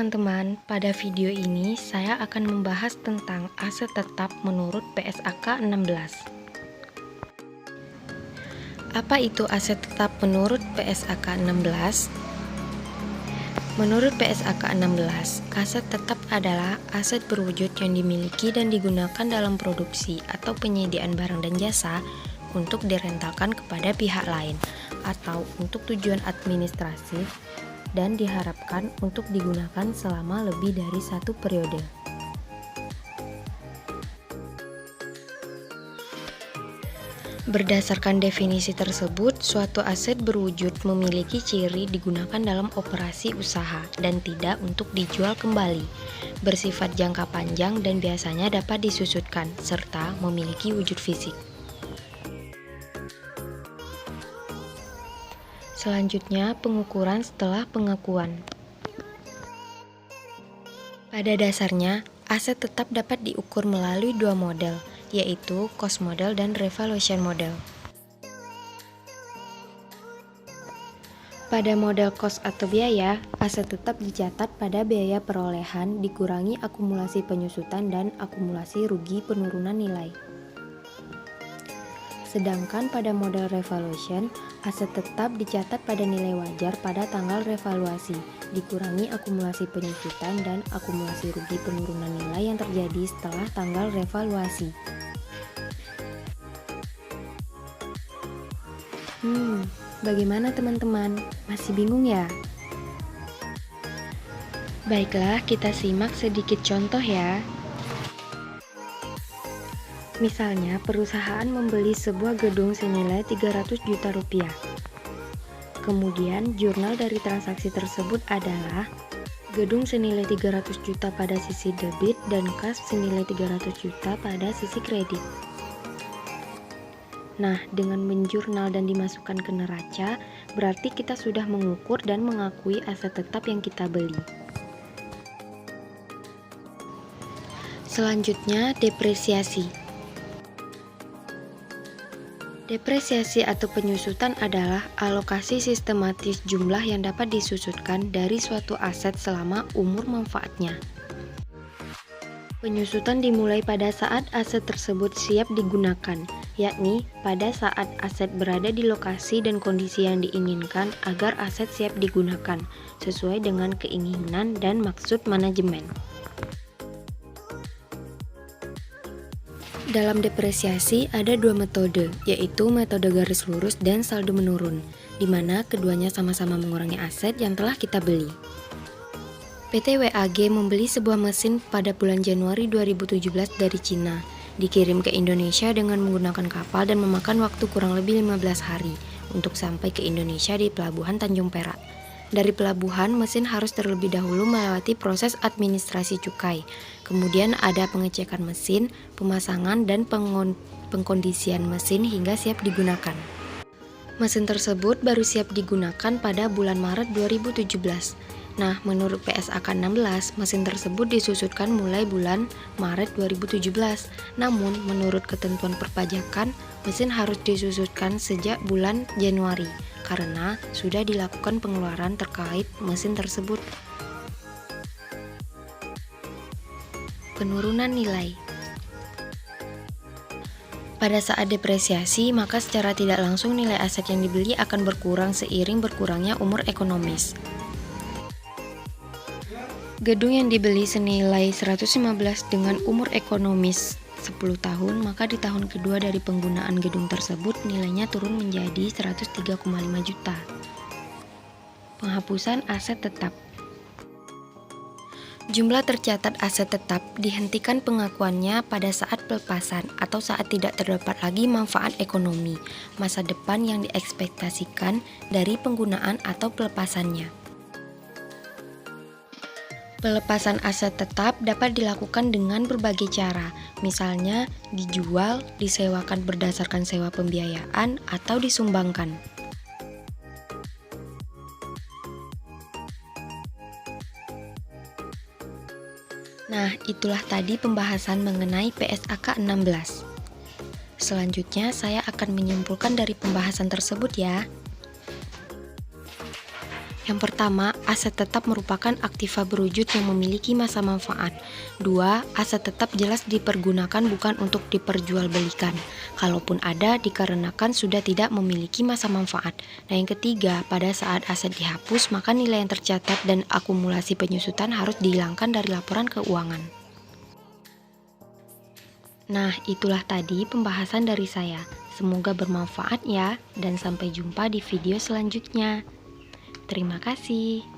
teman-teman, pada video ini saya akan membahas tentang aset tetap menurut PSAK 16. Apa itu aset tetap menurut PSAK 16? Menurut PSAK 16, aset tetap adalah aset berwujud yang dimiliki dan digunakan dalam produksi atau penyediaan barang dan jasa untuk direntalkan kepada pihak lain atau untuk tujuan administratif dan diharapkan untuk digunakan selama lebih dari satu periode. Berdasarkan definisi tersebut, suatu aset berwujud memiliki ciri digunakan dalam operasi usaha dan tidak untuk dijual kembali, bersifat jangka panjang dan biasanya dapat disusutkan, serta memiliki wujud fisik. Selanjutnya, pengukuran setelah pengakuan. Pada dasarnya, aset tetap dapat diukur melalui dua model, yaitu cost model dan revaluation model. Pada model cost atau biaya, aset tetap dicatat pada biaya perolehan dikurangi akumulasi penyusutan dan akumulasi rugi penurunan nilai. Sedangkan pada model revaluation, aset tetap dicatat pada nilai wajar pada tanggal revaluasi, dikurangi akumulasi penyusutan dan akumulasi rugi penurunan nilai yang terjadi setelah tanggal revaluasi. Bagaimana teman-teman? Masih bingung ya? Baiklah, kita simak sedikit contoh ya. Misalnya, perusahaan membeli sebuah gedung senilai 300 juta rupiah. Kemudian, jurnal dari transaksi tersebut adalah gedung senilai 300 juta pada sisi debit dan kas senilai 300 juta pada sisi kredit. Nah, dengan menjurnal dan dimasukkan ke neraca, berarti kita sudah mengukur dan mengakui aset tetap yang kita beli. Selanjutnya, depresiasi. Depresiasi atau penyusutan adalah alokasi sistematis jumlah yang dapat disusutkan dari suatu aset selama umur manfaatnya. Penyusutan dimulai pada saat aset tersebut siap digunakan, yakni pada saat aset berada di lokasi dan kondisi yang diinginkan agar aset siap digunakan, sesuai dengan keinginan dan maksud manajemen. Dalam depresiasi ada dua metode, yaitu metode garis lurus dan saldo menurun, di mana keduanya sama-sama mengurangi aset yang telah kita beli. PT WAG membeli sebuah mesin pada bulan Januari 2017 dari Cina, dikirim ke Indonesia dengan menggunakan kapal dan memakan waktu kurang lebih 15 hari untuk sampai ke Indonesia di Pelabuhan Tanjung Perak. Dari pelabuhan, mesin harus terlebih dahulu melewati proses administrasi cukai. Kemudian ada pengecekan mesin, pemasangan, dan pengkondisian mesin hingga siap digunakan. Mesin tersebut baru siap digunakan pada bulan Maret 2017. Nah, menurut PSAK 16, mesin tersebut disusutkan mulai bulan Maret 2017. Namun, menurut ketentuan perpajakan, mesin harus disusutkan sejak bulan Januari, karena sudah dilakukan pengeluaran terkait mesin tersebut. Penurunan nilai. Pada saat depresiasi, maka secara tidak langsung nilai aset yang dibeli akan berkurang seiring berkurangnya umur ekonomis. Gedung yang dibeli senilai 115 dengan umur ekonomis 10 tahun, maka di tahun kedua dari penggunaan gedung tersebut nilainya turun menjadi 103,5 juta. Penghapusan aset tetap. Jumlah tercatat aset tetap dihentikan pengakuannya pada saat pelepasan atau saat tidak terdapat lagi manfaat ekonomi masa depan yang diekspektasikan dari penggunaan atau pelepasannya. Pelepasan aset tetap dapat dilakukan dengan berbagai cara, misalnya dijual, disewakan berdasarkan sewa pembiayaan, atau disumbangkan. Nah, itulah tadi pembahasan mengenai PSAK 16. Selanjutnya, saya akan menyimpulkan dari pembahasan tersebut ya. Yang pertama, aset tetap merupakan aktiva berwujud yang memiliki masa manfaat. 2. Aset tetap jelas dipergunakan bukan untuk diperjualbelikan. Kalaupun ada, dikarenakan sudah tidak memiliki masa manfaat. Nah, yang ketiga, pada saat aset dihapus, maka nilai yang tercatat dan akumulasi penyusutan harus dihilangkan dari laporan keuangan. Nah, itulah tadi pembahasan dari saya. Semoga bermanfaat ya, dan sampai jumpa di video selanjutnya. Terima kasih.